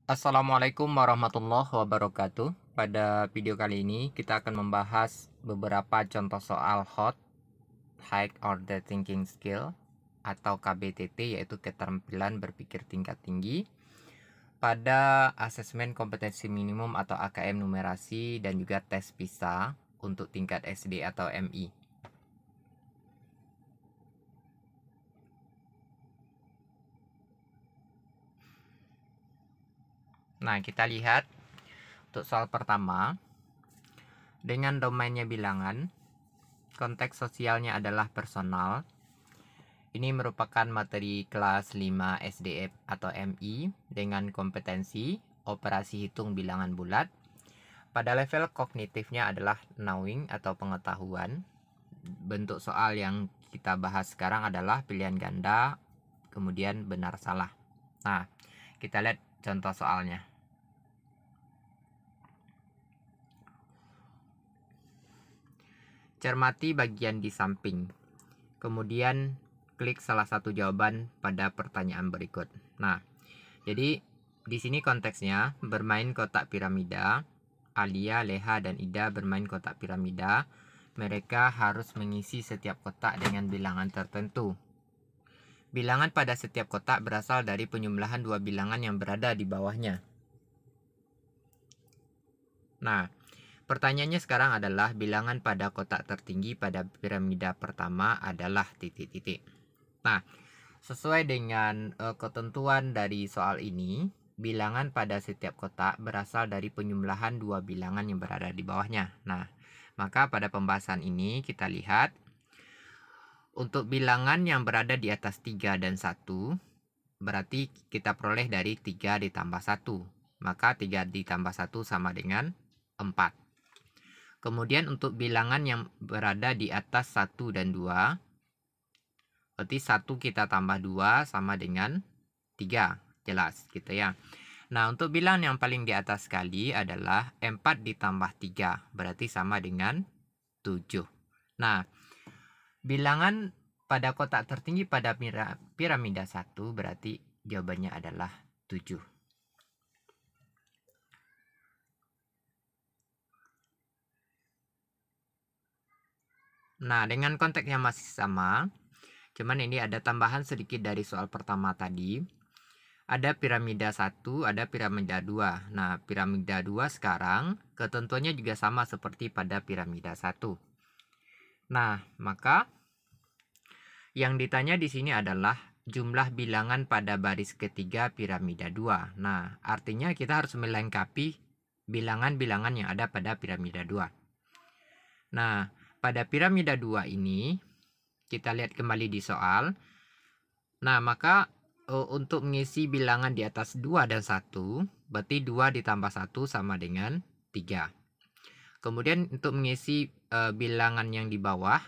Assalamualaikum warahmatullahi wabarakatuh. Pada video kali ini kita akan membahas beberapa contoh soal HOT, High Order Thinking Skill, atau KBTT, yaitu keterampilan berpikir tingkat tinggi, pada asesmen kompetensi minimum atau AKM numerasi dan juga tes PISA untuk tingkat SD atau MI. Nah, kita lihat untuk soal pertama. Dengan domainnya bilangan, konteks sosialnya adalah personal. Ini merupakan materi kelas 5 SDF atau MI dengan kompetensi operasi hitung bilangan bulat. Pada level kognitifnya adalah knowing atau pengetahuan. Bentuk soal yang kita bahas sekarang adalah pilihan ganda, kemudian benar salah. Nah, kita lihat contoh soalnya. Cermati bagian di samping. Kemudian klik salah satu jawaban pada pertanyaan berikut. Nah, jadi di sini konteksnya bermain kotak piramida. Alia, Leha, dan Ida bermain kotak piramida. Mereka harus mengisi setiap kotak dengan bilangan tertentu. Bilangan pada setiap kotak berasal dari penjumlahan dua bilangan yang berada di bawahnya. Nah, pertanyaannya sekarang adalah bilangan pada kotak tertinggi pada piramida pertama adalah titik-titik. Nah, sesuai dengan ketentuan dari soal ini, bilangan pada setiap kotak berasal dari penjumlahan dua bilangan yang berada di bawahnya. Nah, maka pada pembahasan ini kita lihat untuk bilangan yang berada di atas 3 dan 1, berarti kita peroleh dari 3 ditambah 1. Maka 3 ditambah 1 sama dengan 4. Kemudian untuk bilangan yang berada di atas 1 dan 2, berarti 1 kita tambah 2 sama dengan 3. Jelas gitu ya. Nah, untuk bilangan yang paling di atas sekali adalah 4 ditambah 3. Berarti sama dengan 7. Nah, bilangan pada kotak tertinggi pada piramida 1 berarti jawabannya adalah 7. Nah, dengan konteks yang masih sama, cuman ini ada tambahan sedikit dari soal pertama tadi. Ada piramida 1, ada piramida 2. Nah, piramida 2 sekarang ketentuannya juga sama seperti pada piramida 1. Nah, maka yang ditanya di sini adalah jumlah bilangan pada baris ketiga piramida 2. Nah, artinya kita harus melengkapi bilangan-bilangan yang ada pada piramida 2. Nah, pada piramida 2 ini, kita lihat kembali di soal. Nah, maka untuk mengisi bilangan di atas 2 dan 1, berarti 2 ditambah 1 sama dengan 3. Kemudian untuk mengisi bilangan yang di bawah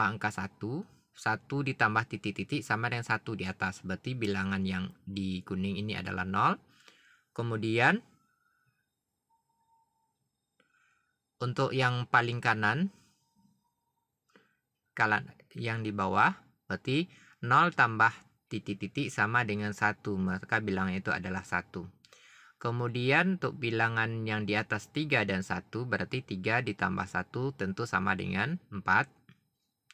angka 1, 1 ditambah titik-titik sama dengan 1 di atas. Berarti bilangan yang di kuning ini adalah 0. Kemudian untuk yang paling kanan, yang di bawah, berarti 0 tambah titik-titik sama dengan 1. Maka bilangan itu adalah 1. Kemudian untuk bilangan yang di atas 3 dan 1, berarti 3 ditambah 1 tentu sama dengan 4.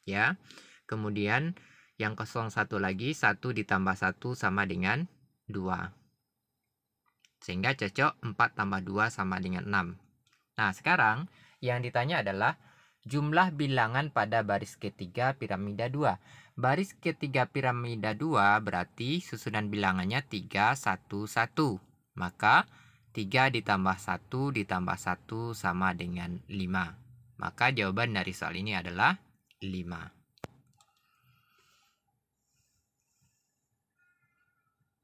Ya. Kemudian yang kosong 1 lagi, 1 ditambah 1 sama dengan 2. Sehingga cocok 4 tambah 2 sama dengan 6. Nah, sekarang yang ditanya adalah jumlah bilangan pada baris ketiga piramida 2. Baris ketiga piramida 2 berarti susunan bilangannya 3, 1, 1. Maka 3 ditambah 1 ditambah 1 sama dengan 5. Maka jawaban dari soal ini adalah 5.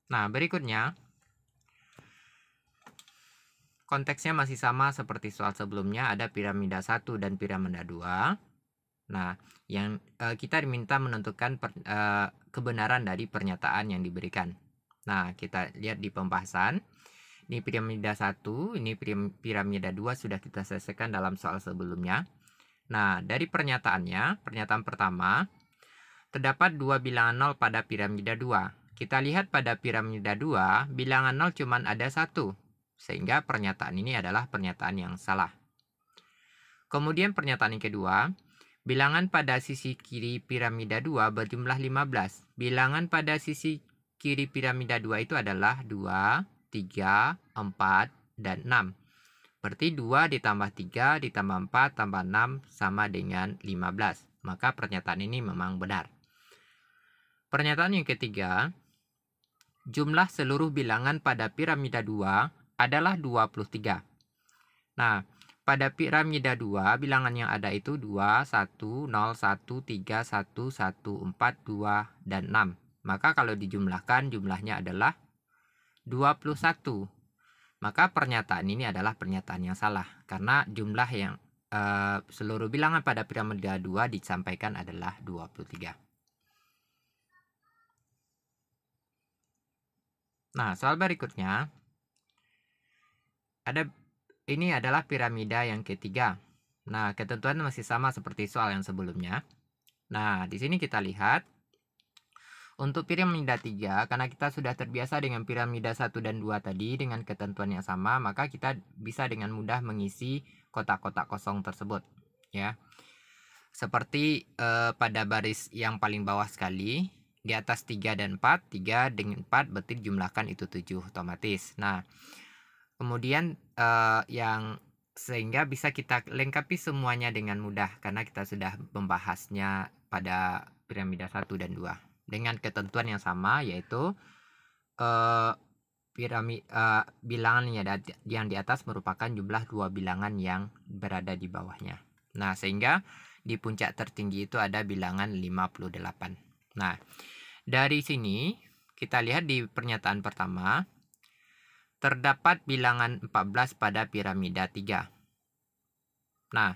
Nah, berikutnya konteksnya masih sama seperti soal sebelumnya, ada piramida 1 dan piramida 2. Nah, yang kita diminta menentukan kebenaran dari pernyataan yang diberikan. Nah, kita lihat di pembahasan. Ini piramida 1, ini piramida 2 sudah kita selesaikan dalam soal sebelumnya. Nah, dari pernyataan pertama, terdapat 2 bilangan 0 pada piramida 2. kita lihat pada piramida 2, bilangan 0 cuman ada 1. Sehingga pernyataan ini adalah pernyataan yang salah. Kemudian pernyataan yang kedua, bilangan pada sisi kiri piramida 2 berjumlah 15. Bilangan pada sisi kiri piramida 2 itu adalah 2, 3, 4, dan 6. Berarti 2 ditambah 3 ditambah 4 tambah 6 sama dengan 15. Maka pernyataan ini memang benar. Pernyataan yang ketiga, jumlah seluruh bilangan pada piramida 2 adalah 23. Nah, pada piramida 2, bilangan yang ada itu 2, 1, 0, 1, 3, 1, 1, 4, 2, dan 6. Maka kalau dijumlahkan, jumlahnya adalah 21. Maka pernyataan ini adalah pernyataan yang salah. Karena jumlah yang seluruh bilangan pada piramida 2 disampaikan adalah 23. Nah, soal berikutnya. Ini adalah piramida yang ketiga. Nah, ketentuan masih sama seperti soal yang sebelumnya. Nah, di sini kita lihat untuk piramida 3, karena kita sudah terbiasa dengan piramida 1 dan 2 tadi dengan ketentuan yang sama, maka kita bisa dengan mudah mengisi kotak-kotak kosong tersebut, ya. Seperti pada baris yang paling bawah sekali, di atas 3 dan 4, 3 dengan 4 berarti jumlahkan itu 7 otomatis. Nah, kemudian yang sehingga bisa kita lengkapi semuanya dengan mudah karena kita sudah membahasnya pada piramida 1 dan 2 dengan ketentuan yang sama, yaitu bilangan yang di atas merupakan jumlah 2 bilangan yang berada di bawahnya. Nah, sehingga di puncak tertinggi itu ada bilangan 58. Nah, dari sini kita lihat di pernyataan pertama, terdapat bilangan 14 pada piramida 3. Nah,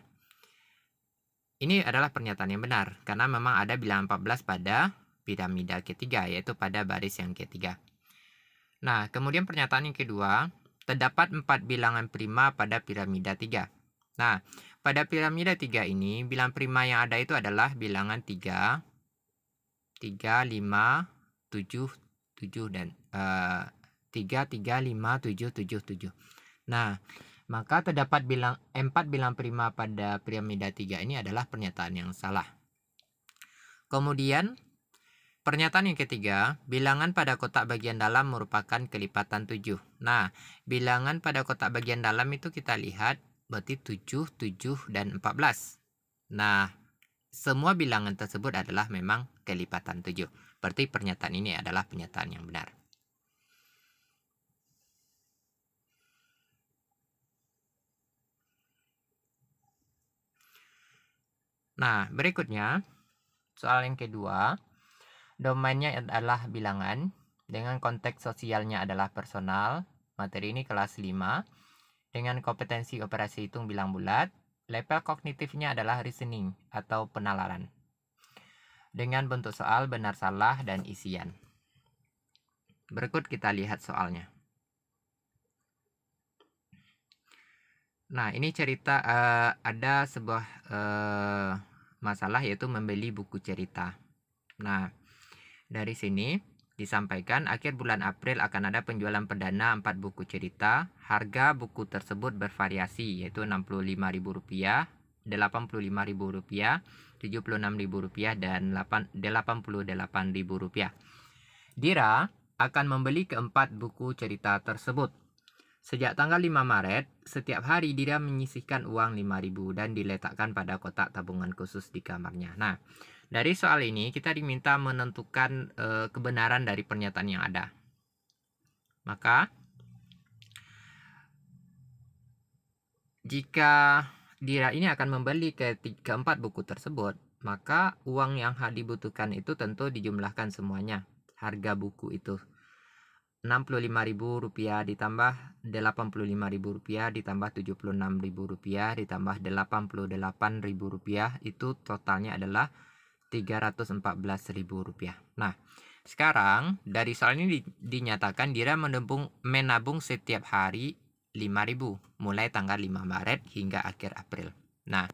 ini adalah pernyataan yang benar, karena memang ada bilangan 14 pada piramida ketiga, yaitu pada baris yang ketiga. Nah, kemudian pernyataan yang kedua, terdapat 4 bilangan prima pada piramida 3. Nah, pada piramida 3 ini, bilangan prima yang ada itu adalah bilangan 3, 5, 7, 7, dan 3, 5, 7, 7, 7. Nah, maka terdapat 4 bilangan prima pada piramida 3 ini adalah pernyataan yang salah. Kemudian, pernyataan yang ketiga, bilangan pada kotak bagian dalam merupakan kelipatan 7. Nah, bilangan pada kotak bagian dalam itu kita lihat berarti 7, 7, dan 14. Nah, semua bilangan tersebut adalah memang kelipatan 7. Berarti pernyataan ini adalah pernyataan yang benar. Nah, berikutnya, soal yang kedua, domainnya adalah bilangan, dengan konteks sosialnya adalah personal, materi ini kelas 5, dengan kompetensi operasi hitung bilang bulat, level kognitifnya adalah reasoning atau penalaran, dengan bentuk soal benar salah dan isian. Berikut kita lihat soalnya. Nah, ini cerita ada sebuah masalah, yaitu membeli buku cerita. Nah, dari sini disampaikan akhir bulan April akan ada penjualan perdana 4 buku cerita. Harga buku tersebut bervariasi, yaitu Rp65.000, Rp85.000, Rp76.000, dan Rp88.000. Dira akan membeli keempat buku cerita tersebut. Sejak tanggal 5 Maret, setiap hari Dira menyisihkan uang Rp5.000 dan diletakkan pada kotak tabungan khusus di kamarnya. Nah, dari soal ini kita diminta menentukan kebenaran dari pernyataan yang ada. Maka, jika Dira ini akan membeli keempat buku tersebut, maka uang yang dibutuhkan itu tentu dijumlahkan semuanya. Harga buku itu Rp65.000 ditambah Rp85.000 ditambah Rp76.000 ditambah Rp88.000, itu totalnya adalah Rp314.000. Nah, sekarang dari soal ini dinyatakan Dira menabung setiap hari Rp5.000 mulai tanggal 5 Maret hingga akhir April. Nah,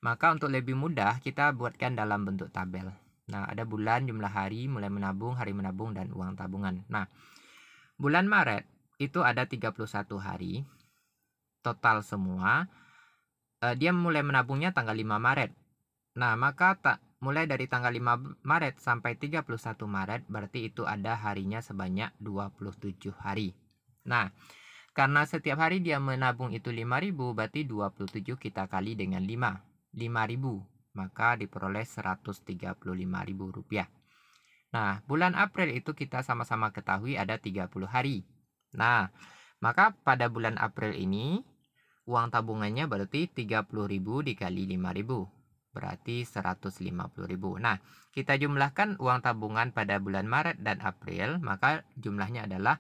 maka untuk lebih mudah kita buatkan dalam bentuk tabel. Nah, ada bulan, jumlah hari, mulai menabung, hari menabung, dan uang tabungan. Nah, bulan Maret itu ada 31 hari total semua. Dia mulai menabungnya tanggal 5 Maret. Nah, maka mulai dari tanggal 5 Maret sampai 31 Maret berarti itu ada harinya sebanyak 27 hari. Nah, karena setiap hari dia menabung itu 5.000, berarti 27 kita kali dengan 5.000, maka diperoleh Rp135.000. Nah, bulan April itu kita sama-sama ketahui ada 30 hari. Nah, maka pada bulan April ini uang tabungannya berarti 30.000 dikali 5.000. Berarti 150.000. Nah, kita jumlahkan uang tabungan pada bulan Maret dan April, maka jumlahnya adalah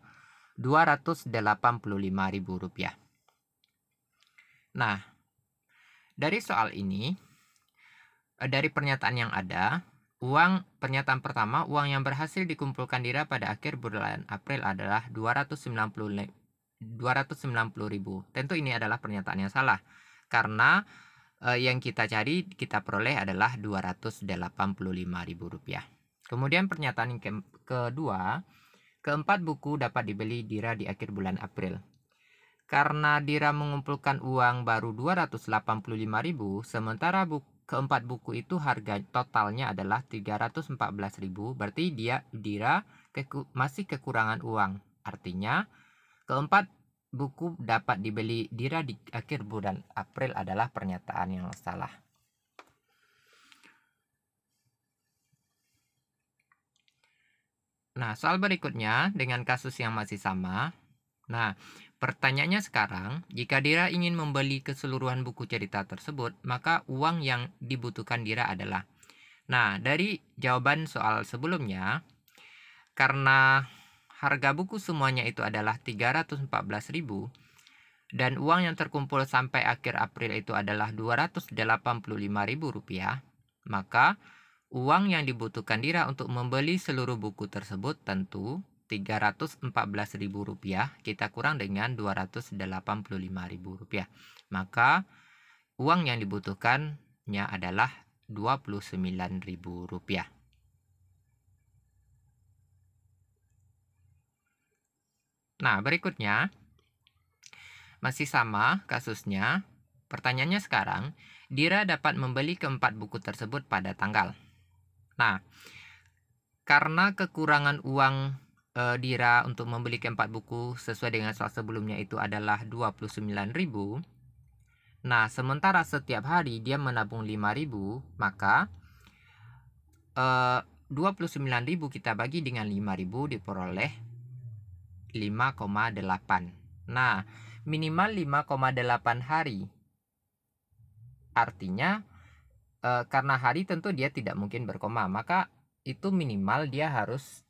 Rp285.000. Nah, dari soal ini, dari pernyataan yang ada, pernyataan pertama, uang yang berhasil dikumpulkan Dira pada akhir bulan April adalah 290.000. Tentu ini adalah pernyataan yang salah, karena yang kita cari, kita peroleh adalah Rp285.000. Kemudian pernyataan yang kedua, keempat buku dapat dibeli Dira di akhir bulan April. Karena Dira mengumpulkan uang baru 285.000, sementara keempat buku itu harga totalnya adalah 314.000, berarti Dira masih kekurangan uang. Artinya, keempat buku dapat dibeli Dira di akhir bulan April adalah pernyataan yang salah. Nah, soal berikutnya dengan kasus yang masih sama. Nah, pertanyaannya sekarang, jika Dira ingin membeli keseluruhan buku cerita tersebut, maka uang yang dibutuhkan Dira adalah. Nah, dari jawaban soal sebelumnya, karena harga buku semuanya itu adalah 314.000 dan uang yang terkumpul sampai akhir April itu adalah Rp285.000, maka uang yang dibutuhkan Dira untuk membeli seluruh buku tersebut tentu Rp314.000 kita kurang dengan Rp285.000. Maka uang yang dibutuhkannya adalah Rp29.000. Nah, berikutnya masih sama kasusnya. Pertanyaannya sekarang, Dira dapat membeli keempat buku tersebut pada tanggal. Nah, karena kekurangan uang Dira untuk membeli keempat buku sesuai dengan soal sebelumnya itu adalah 29.000. Nah, sementara setiap hari dia menabung 5.000, maka 29.000 kita bagi dengan 5.000 diperoleh 5,8. Nah, minimal 5,8 hari. Artinya karena hari tentu dia tidak mungkin berkoma, maka itu minimal dia harus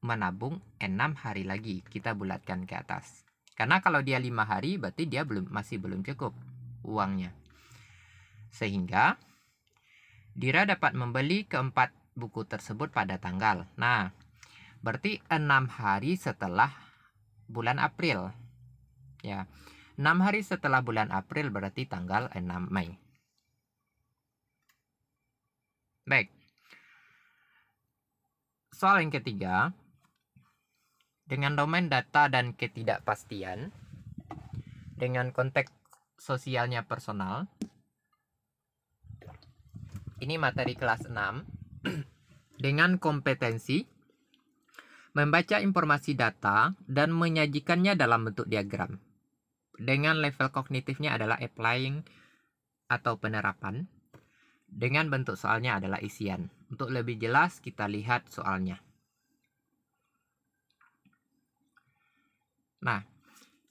menabung 6 hari lagi. Kita bulatkan ke atas. Karena kalau dia 5 hari berarti dia masih belum cukup uangnya. Sehingga Dira dapat membeli keempat buku tersebut pada tanggal. Nah, berarti 6 hari setelah bulan April. Ya. 6 hari setelah bulan April berarti tanggal 6 Mei. Baik. Soal yang ketiga, dengan domain data dan ketidakpastian, dengan konteks sosialnya personal, ini materi kelas 6, dengan kompetensi membaca informasi data dan menyajikannya dalam bentuk diagram. Dengan level kognitifnya adalah applying atau penerapan. Dengan bentuk soalnya adalah isian. Untuk lebih jelas kita lihat soalnya. Nah,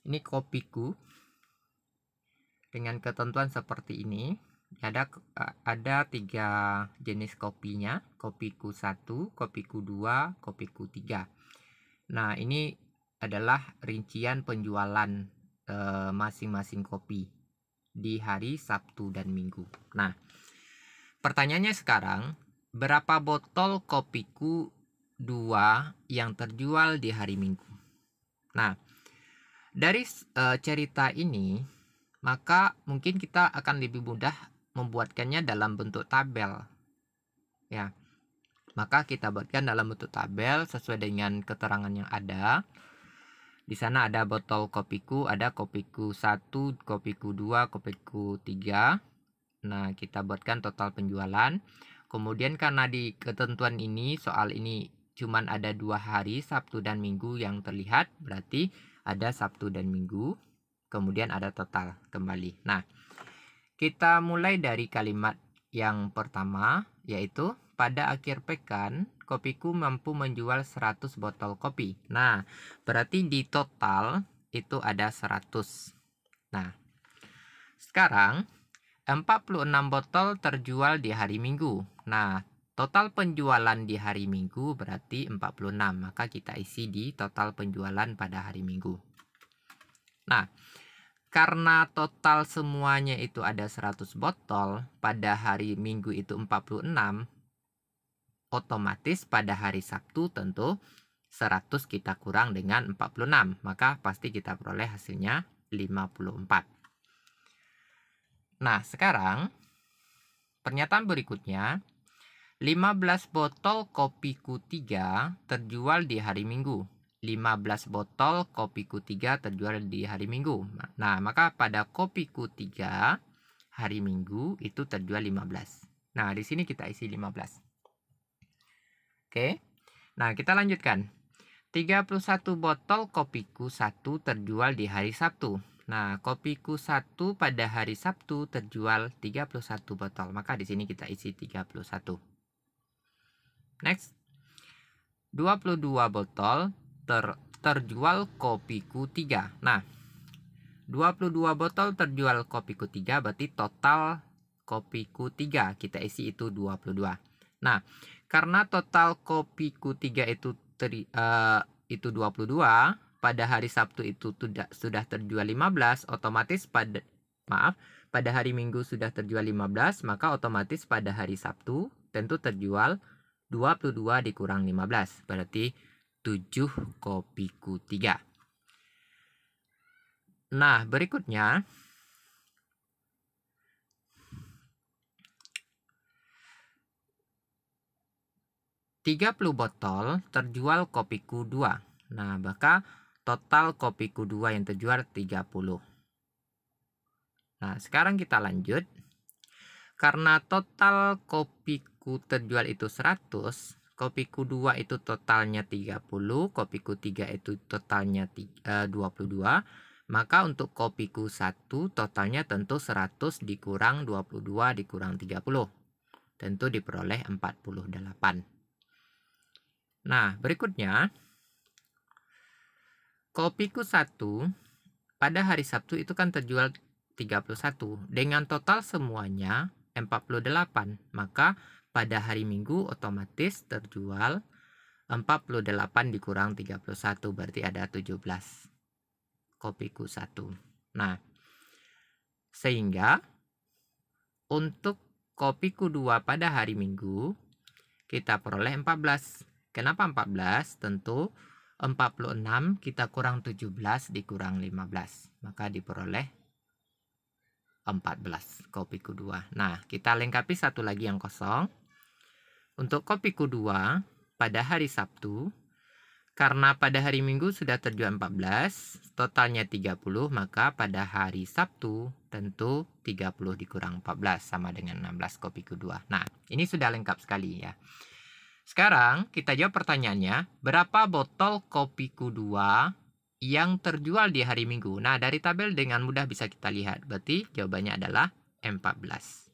ini kopiku dengan ketentuan seperti ini. Ada 3 jenis kopinya, kopiku 1, kopiku 2, kopiku 3. Nah, ini adalah rincian penjualan masing-masing kopi di hari Sabtu dan Minggu. Nah, pertanyaannya sekarang, berapa botol kopiku 2 yang terjual di hari Minggu? Nah, dari cerita ini, maka mungkin kita akan lebih mudah membuatkannya dalam bentuk tabel. Ya, Maka kita buatkan dalam bentuk tabel sesuai dengan keterangan yang ada. Di sana ada botol kopiku, ada kopiku 1, kopiku 2, kopiku 3. Nah, kita buatkan total penjualan. Kemudian karena di ketentuan ini, soal ini cuman ada 2 hari, Sabtu dan Minggu yang terlihat, berarti ada Sabtu dan Minggu. Kemudian ada total kembali. Nah, kita mulai dari kalimat yang pertama, yaitu pada akhir pekan, kopiku mampu menjual 100 botol kopi. Nah, berarti di total itu ada 100. Nah, sekarang 46 botol terjual di hari Minggu. Nah, total penjualan di hari Minggu berarti 46. Maka kita isi di total penjualan pada hari Minggu. Nah, karena total semuanya itu ada 100 botol, pada hari Minggu itu 46, otomatis pada hari Sabtu tentu 100 kita kurang dengan 46, maka pasti kita peroleh hasilnya 54. Nah, sekarang pernyataan berikutnya, 15 botol kopiku 3 terjual di hari Minggu. 15 botol kopiku 3 terjual di hari Minggu. Nah, maka pada kopiku 3 hari Minggu itu terjual 15. Nah, di sini kita isi 15. Oke. Nah, kita lanjutkan. 31 botol kopiku 1 terjual di hari Sabtu. Nah, kopiku 1 pada hari Sabtu terjual 31 botol. Maka di sini kita isi 31. Next. 22 botol terjual kopiku 3. Nah, 22 botol terjual kopiku 3 berarti total kopiku 3 kita isi itu 22. Nah, karena total kopiku 3 itu 22, pada hari Sabtu itu sudah terjual 15, otomatis pada hari Minggu sudah terjual 15, maka otomatis pada hari Sabtu tentu terjual 22 dikurang 15, berarti 7 kopiku 3. Nah, berikutnya 30 botol terjual kopiku 2. Nah, maka total kopiku 2 yang terjual 30. Nah, sekarang kita lanjut. Karena total kopiku terjual itu 100, kopiku 2 itu totalnya 30, kopiku 3 itu totalnya 22, maka untuk kopiku 1 totalnya tentu 100 dikurang 22 dikurang 30. Tentu diperoleh 48. Nah, berikutnya kopiku 1 pada hari Sabtu itu kan terjual 31 dengan total semuanya 48, maka pada hari Minggu otomatis terjual 48 dikurang 31 berarti ada 17 kopiku 1. Nah, sehingga untuk kopiku 2 pada hari Minggu kita peroleh 14. Kenapa 14? Tentu 46 kita kurang 17 dikurang 15, maka diperoleh 14 kopiku 2. Nah, kita lengkapi satu lagi yang kosong. Untuk kopiku 2 pada hari Sabtu, karena pada hari Minggu sudah terjual 14, totalnya 30, maka pada hari Sabtu tentu 30 dikurang 14 sama dengan 16 kopiku 2. Nah, ini sudah lengkap sekali ya. Sekarang kita jawab pertanyaannya, berapa botol kopiku 2 yang terjual di hari Minggu? Nah, dari tabel dengan mudah bisa kita lihat. Berarti jawabannya adalah 14.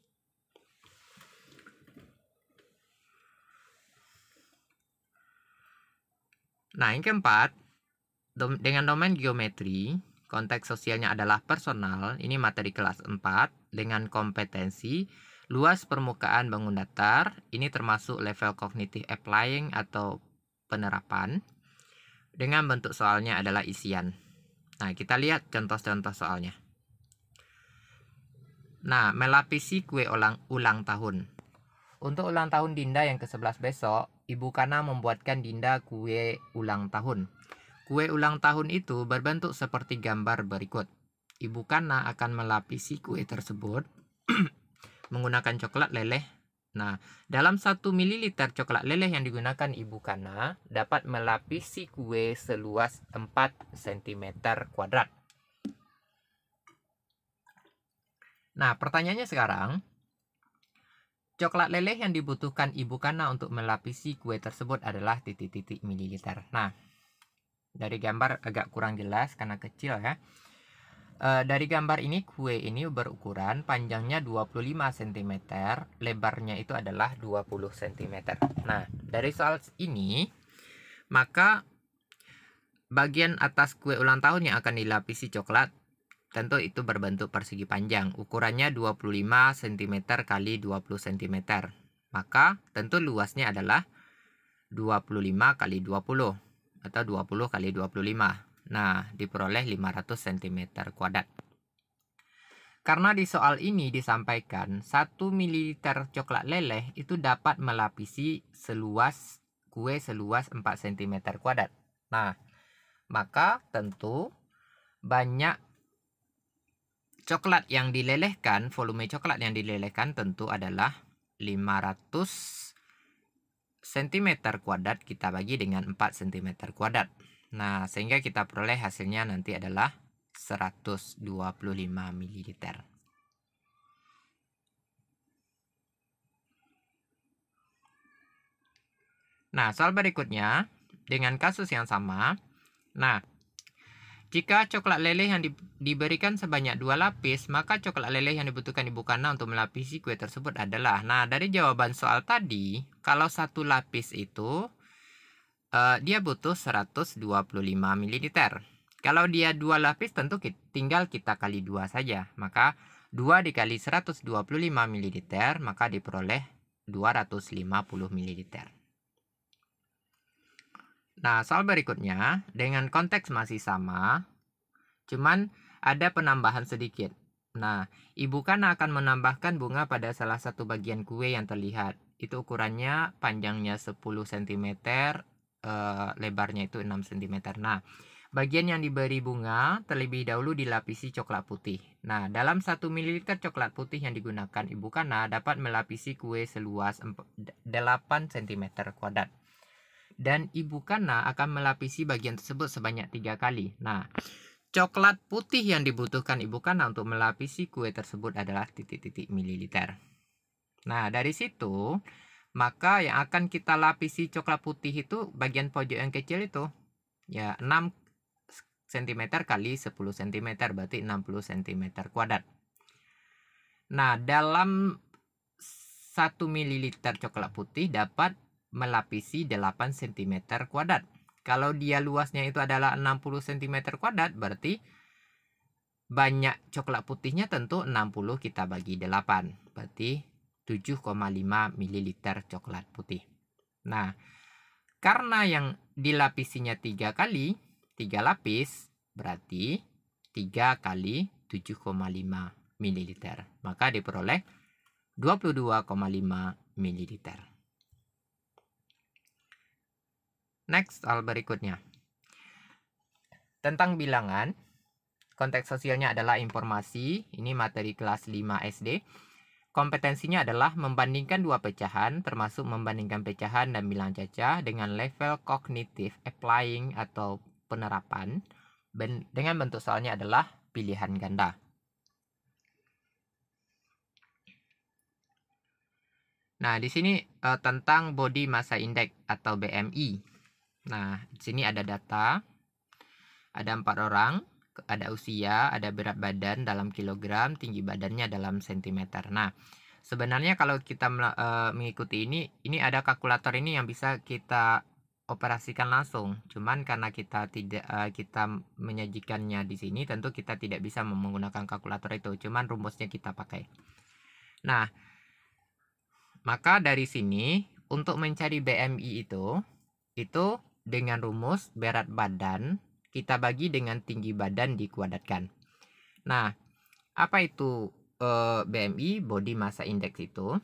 Nah, yang keempat, dengan domain geometri, konteks sosialnya adalah personal. Ini materi kelas 4 dengan kompetensi luas permukaan bangun datar, ini termasuk level cognitive applying atau penerapan. Dengan bentuk soalnya adalah isian. Nah, kita lihat contoh-contoh soalnya. Nah, melapisi kue ulang tahun. Untuk ulang tahun Dinda yang ke-11 besok, Ibu Kana membuatkan Dinda kue ulang tahun. Kue ulang tahun itu berbentuk seperti gambar berikut. Ibu Kana akan melapisi kue tersebut menggunakan coklat leleh Nah, dalam 1 ml coklat leleh yang digunakan Ibu Kana dapat melapisi kue seluas 4 cm kuadrat. Nah, pertanyaannya sekarang, coklat leleh yang dibutuhkan Ibu Kana untuk melapisi kue tersebut adalah titik-titik mililiter. Nah, dari gambar agak kurang jelas karena kecil ya. Dari gambar ini kue ini berukuran panjangnya 25 cm, lebarnya itu adalah 20 cm. Nah, dari soal ini maka bagian atas kue ulang tahun yang akan dilapisi coklat tentu itu berbentuk persegi panjang, ukurannya 25 cm kali 20 cm. Maka tentu luasnya adalah 25 kali 20 atau 20 kali 25. Nah, diperoleh 500 cm kuadrat. Karena di soal ini disampaikan 1 ml coklat leleh itu dapat melapisi kue seluas 4 cm kuadrat. Nah, maka tentu banyak coklat yang dilelehkan, volume coklat yang dilelehkan tentu adalah 500 cm kuadrat kita bagi dengan 4 cm kuadrat. Nah, sehingga kita peroleh hasilnya nanti adalah 125 ml. Nah, soal berikutnya dengan kasus yang sama. Nah, jika coklat leleh yang diberikan sebanyak 2 lapis, maka coklat leleh yang dibutuhkan Ibu Kana untuk melapisi kue tersebut adalah. Nah, dari jawaban soal tadi, kalau 1 lapis itu dia butuh 125 ml. Kalau dia 2 lapis tentu tinggal kita kali 2 saja. Maka 2 dikali 125 ml maka diperoleh 250 ml. Nah, soal berikutnya dengan konteks masih sama, cuman ada penambahan sedikit. Nah, Ibu Kana akan menambahkan bunga pada salah satu bagian kue yang terlihat. Itu ukurannya panjangnya 10 cm, lebarnya itu 6 cm. Nah, bagian yang diberi bunga terlebih dahulu dilapisi coklat putih. Nah, dalam 1 ml coklat putih yang digunakan Ibu Kana dapat melapisi kue seluas 8 cm kuadrat. Dan Ibu Kana akan melapisi bagian tersebut sebanyak 3 kali. Nah, coklat putih yang dibutuhkan Ibu Kana untuk melapisi kue tersebut adalah titik-titik mililiter. Nah, dari situ maka yang akan kita lapisi coklat putih itu bagian pojok yang kecil itu ya 6 cm kali 10 cm berarti 60 cm kuadrat. Nah, dalam 1 ml coklat putih dapat melapisi 8 cm kuadrat. Kalau dia luasnya itu adalah 60 cm kuadrat, berarti banyak coklat putihnya tentu 60 kita bagi 8. Berarti 7,5 ml coklat putih. Nah, karena yang dilapisinya 3 kali, 3 lapis, berarti 3 kali 7,5 ml. Maka diperoleh 22,5 ml. Next, soal berikutnya. Tentang bilangan, konteks sosialnya adalah informasi, ini materi kelas 5 SD. Kompetensinya adalah membandingkan 2 pecahan, termasuk membandingkan pecahan dan bilang cacah dengan level kognitif applying atau penerapan. Dengan bentuk soalnya adalah pilihan ganda. Nah, di sini tentang body massa index atau BMI. Nah, di sini ada data, ada 4 orang, ada usia, ada berat badan dalam kilogram, tinggi badannya dalam sentimeter. Nah, sebenarnya kalau kita mengikuti ini ada kalkulator ini yang bisa kita operasikan langsung. Cuman karena kita tidak kita menyajikannya di sini, tentu kita tidak bisa menggunakan kalkulator itu. Cuman rumusnya kita pakai. Nah, maka dari sini untuk mencari BMI itu dengan rumus berat badan kita bagi dengan tinggi badan dikuadratkan. Nah, apa itu BMI, body massa index itu?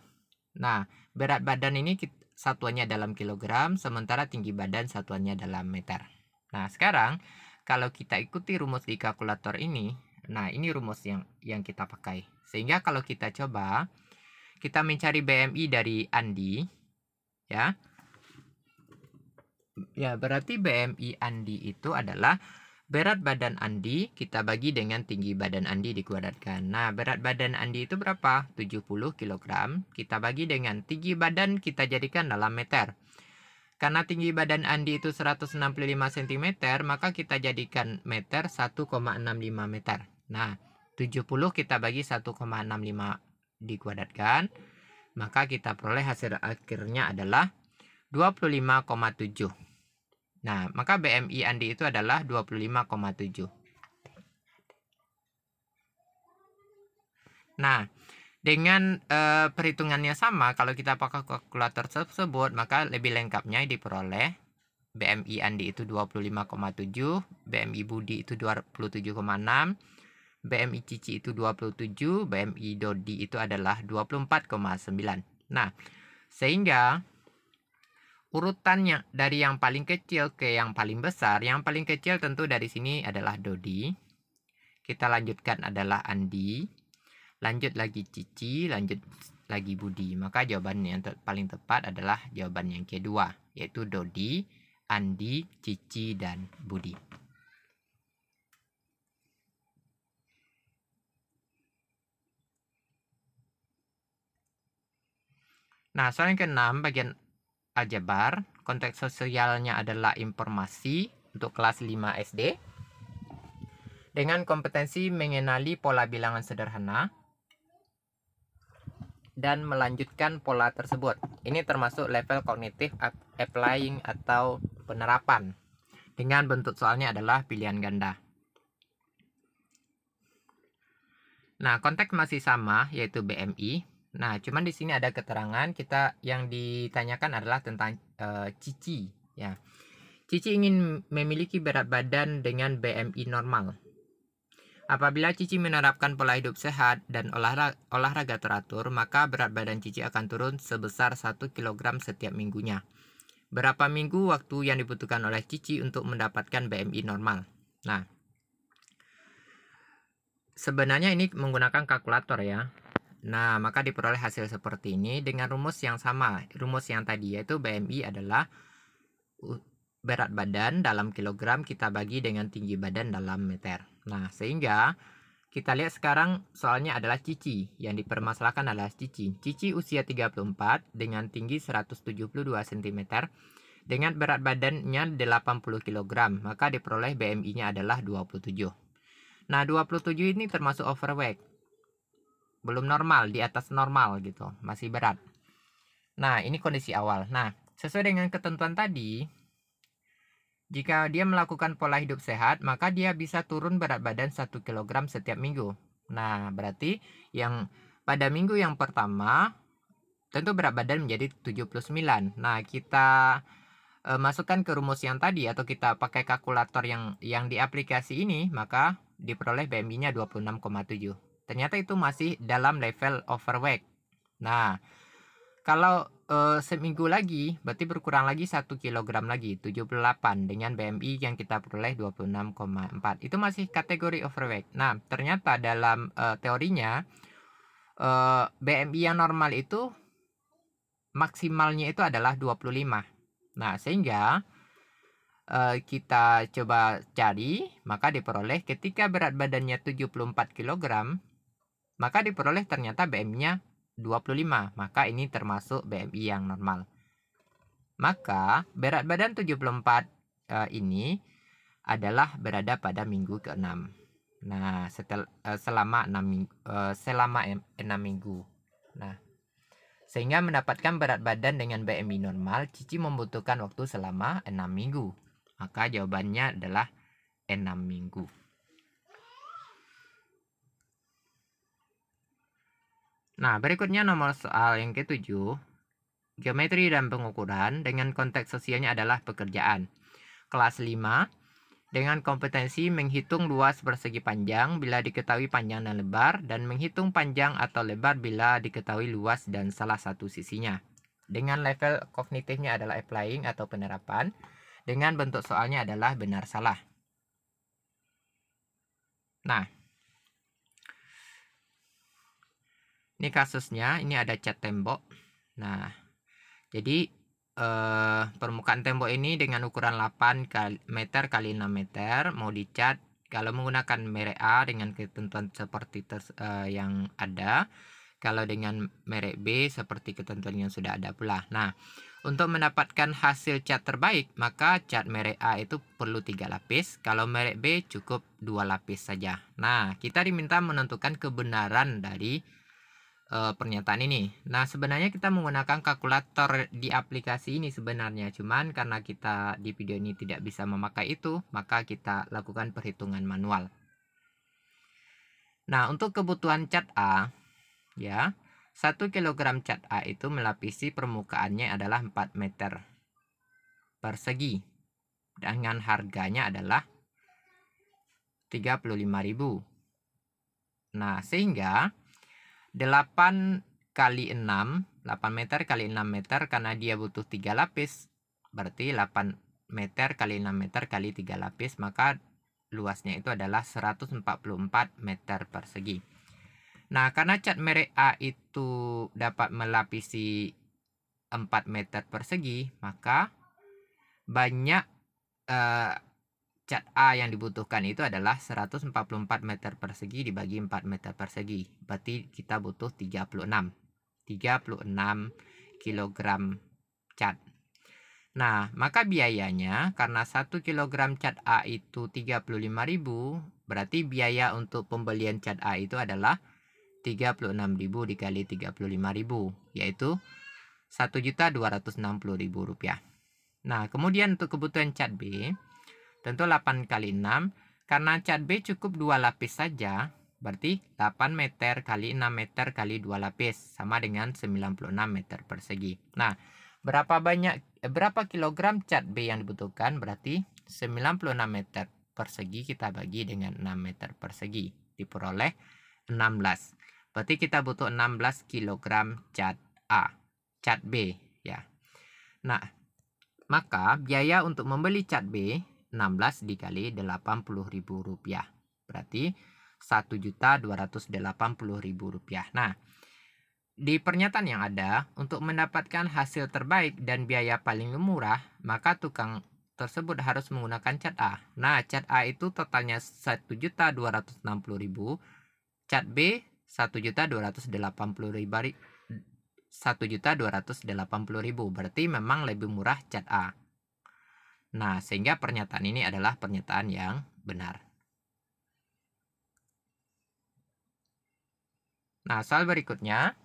Nah, berat badan ini satuannya dalam kilogram, sementara tinggi badan satuannya dalam meter. Nah, sekarang kalau kita ikuti rumus di kalkulator ini, nah ini rumus yang kita pakai. Sehingga kalau kita coba, kita mencari BMI dari Andi, ya. Ya, berarti BMI Andi itu adalah berat badan Andi kita bagi dengan tinggi badan Andi dikuadratkan. Nah, berat badan Andi itu berapa? 70 kg. Kita bagi dengan tinggi badan kita jadikan dalam meter. Karena tinggi badan Andi itu 165 cm, maka kita jadikan meter 1,65 meter. Nah, 70 kita bagi 1,65 dikuadratkan, maka kita peroleh hasil akhirnya adalah 25,7. Nah, maka BMI Andi itu adalah 25,7. Nah, dengan perhitungannya sama, kalau kita pakai kalkulator tersebut, maka lebih lengkapnya diperoleh BMI Andi itu 25,7, BMI Budi itu 27,6, BMI Cici itu 27, BMI Dodi itu adalah 24,9. Nah, sehingga urutannya dari yang paling kecil ke yang paling besar. Yang paling kecil tentu dari sini adalah Dodi. Kita lanjutkan adalah Andi. Lanjut lagi Cici, lanjut lagi Budi. Maka jawaban yang paling tepat adalah jawaban yang kedua, yaitu Dodi, Andi, Cici, dan Budi. Nah, soal yang ke-6 bagian aljabar, konteks sosialnya adalah informasi untuk kelas 5 SD. Dengan kompetensi mengenali pola bilangan sederhana dan melanjutkan pola tersebut. Ini termasuk level kognitif applying atau penerapan. Dengan bentuk soalnya adalah pilihan ganda. Nah, konteks masih sama yaitu BMI. Nah, cuman di sini ada keterangan kita yang ditanyakan adalah tentang Cici, ya. Cici ingin memiliki berat badan dengan BMI normal. Apabila Cici menerapkan pola hidup sehat dan olahraga teratur, maka berat badan Cici akan turun sebesar 1 kg setiap minggunya. Berapa minggu waktu yang dibutuhkan oleh Cici untuk mendapatkan BMI normal? Nah, sebenarnya ini menggunakan kalkulator ya. Nah, maka diperoleh hasil seperti ini dengan rumus yang sama. Rumus yang tadi yaitu BMI adalah berat badan dalam kilogram kita bagi dengan tinggi badan dalam meter. Nah, sehingga kita lihat sekarang soalnya adalah Cici. Yang dipermasalahkan adalah Cici. Cici usia 34 dengan tinggi 172 cm dengan berat badannya 80 kg. Maka diperoleh BMI-nya adalah 27. Nah, 27 ini termasuk overweight. Belum normal, di atas normal gitu, masih berat. Nah, ini kondisi awal. Nah, sesuai dengan ketentuan tadi, jika dia melakukan pola hidup sehat, maka dia bisa turun berat badan 1 kg setiap minggu. Nah, berarti yang pada minggu yang pertama, tentu berat badan menjadi 79. Nah, kita masukkan ke rumus yang tadi, atau kita pakai kalkulator yang di aplikasi ini, maka diperoleh BMI-nya 26,7. Ternyata itu masih dalam level overweight. Nah, kalau seminggu lagi, berarti berkurang lagi 1 kg lagi, 78 dengan BMI yang kita peroleh 26,4. Itu masih kategori overweight. Nah, ternyata dalam teorinya BMI yang normal itu maksimalnya itu adalah 25. Nah, sehingga kita coba cari, maka diperoleh ketika berat badannya 74 kg, maka diperoleh ternyata BMI-nya 25. Maka ini termasuk BMI yang normal. Maka berat badan 74 ini adalah berada pada minggu ke-6. Nah, selama 6 minggu. Nah, sehingga mendapatkan berat badan dengan BMI normal, Cici membutuhkan waktu selama 6 minggu. Maka jawabannya adalah 6 minggu. Nah, berikutnya nomor soal yang ke-7. Geometri dan pengukuran dengan konteks sosialnya adalah pekerjaan. Kelas 5. Dengan kompetensi menghitung luas persegi panjang bila diketahui panjang dan lebar, dan menghitung panjang atau lebar bila diketahui luas dan salah satu sisinya. Dengan level kognitifnya adalah applying atau penerapan. Dengan bentuk soalnya adalah benar salah. Nah, Ini kasusnya, ini ada cat tembok. Nah, jadi permukaan tembok ini dengan ukuran 8 meter kali 6 meter mau dicat. Kalau menggunakan merek A dengan ketentuan seperti yang ada. Kalau dengan merek B seperti ketentuan yang sudah ada pula. Nah, untuk mendapatkan hasil cat terbaik, maka cat merek A itu perlu 3 lapis. Kalau merek B cukup 2 lapis saja. Nah, kita diminta menentukan kebenaran dari pernyataan ini. Nah, sebenarnya kita menggunakan kalkulator di aplikasi ini sebenarnya. Cuman karena kita di video ini tidak bisa memakai itu, maka kita lakukan perhitungan manual. Nah, untuk kebutuhan cat A, ya, 1 kg cat A itu melapisi permukaannya adalah 4 meter persegi. Dengan harganya adalah 35.000. Nah, sehingga 8 kali 6, 8 meter kali 6 meter karena dia butuh 3 lapis. Berarti 8 meter kali 6 meter kali 3 lapis, maka luasnya itu adalah 144 meter persegi. Nah, karena cat merek A itu dapat melapisi 4 meter persegi, maka banyak cat A yang dibutuhkan itu adalah 144 meter persegi dibagi 4 meter persegi. Berarti kita butuh 36 kg cat. Nah, maka biayanya karena 1 kg cat A itu 35.000, berarti biaya untuk pembelian cat A itu adalah 36.000 dikali 35.000, yaitu 1.260.000 rupiah. Nah, kemudian untuk kebutuhan cat B, tentu 8 kali 6, karena cat B cukup 2 lapis saja, berarti 8 meter kali 6 meter kali 2 lapis, sama dengan 96 meter persegi. Nah, berapa kilogram cat B yang dibutuhkan? Berarti 96 meter persegi kita bagi dengan 6 meter persegi, diperoleh 16. Berarti kita butuh 16 kilogram cat A, cat B, ya. Nah, maka biaya untuk membeli cat B 16 dikali 80.000 rupiah. Berarti 1.280.000 rupiah. Nah, di pernyataan yang ada, untuk mendapatkan hasil terbaik dan biaya paling murah, maka tukang tersebut harus menggunakan cat A. Nah, cat A itu totalnya 1.260.000, cat B 1.280.000, 1.280.000, berarti memang lebih murah cat A. Nah, sehingga pernyataan ini adalah pernyataan yang benar. Nah, soal berikutnya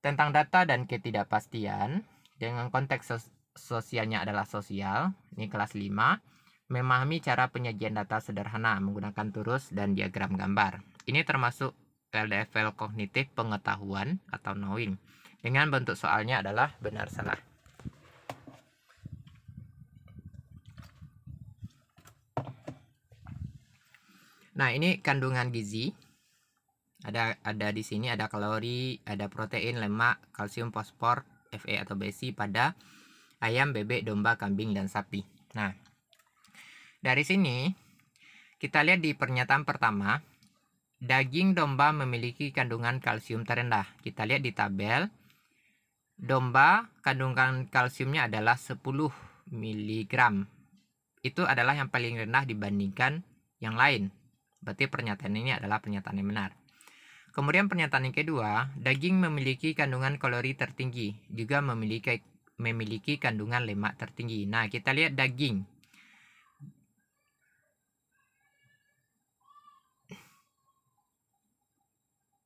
tentang data dan ketidakpastian dengan konteks sosialnya adalah sosial. Ini kelas 5. Memahami cara penyajian data sederhana menggunakan turus dan diagram gambar. Ini termasuk LDFL kognitif pengetahuan atau knowing. Dengan bentuk soalnya adalah benar salah. Nah, ini kandungan gizi. Ada di sini ada kalori, ada protein, lemak, kalsium, fosfor, Fe atau besi pada ayam, bebek, domba, kambing, dan sapi. Nah, dari sini kita lihat di pernyataan pertama, daging domba memiliki kandungan kalsium terendah. Kita lihat di tabel, domba kandungan kalsiumnya adalah 10 mg. Itu adalah yang paling rendah dibandingkan yang lain. Berarti pernyataan ini adalah pernyataan yang benar. Kemudian pernyataan yang kedua, daging memiliki kandungan kalori tertinggi, juga memiliki kandungan lemak tertinggi. Nah, kita lihat daging.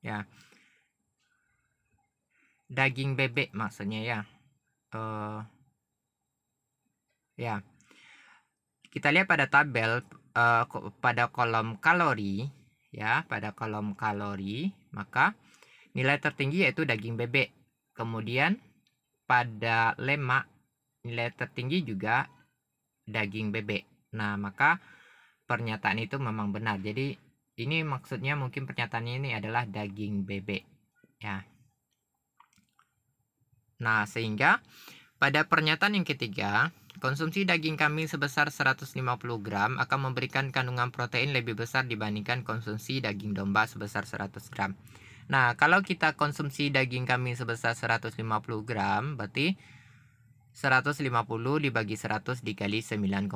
Ya. Daging bebek maksudnya ya. Ya. Kita lihat pada tabel pada kolom kalori. Ya, pada kolom kalori, maka nilai tertinggi yaitu daging bebek. Kemudian pada lemak nilai tertinggi juga daging bebek. Nah, maka pernyataan itu memang benar. Jadi ini maksudnya mungkin pernyataannya ini adalah daging bebek, ya. Nah, sehingga pada pernyataan yang ketiga, konsumsi daging kambing sebesar 150 gram akan memberikan kandungan protein lebih besar dibandingkan konsumsi daging domba sebesar 100 gram. Nah, kalau kita konsumsi daging kambing sebesar 150 gram, berarti 150 dibagi 100 dikali 9,2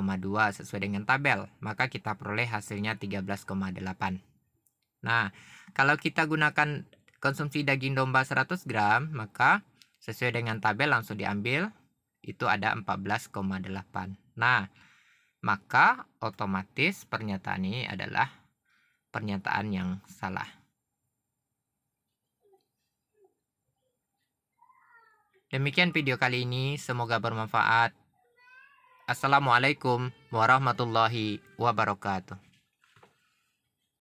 sesuai dengan tabel. Maka kita peroleh hasilnya 13,8. Nah, kalau kita gunakan konsumsi daging domba 100 gram, maka sesuai dengan tabel langsung diambil, itu ada 14,8. Nah, maka otomatis pernyataan ini adalah pernyataan yang salah. Demikian video kali ini, semoga bermanfaat. Assalamualaikum warahmatullahi wabarakatuh.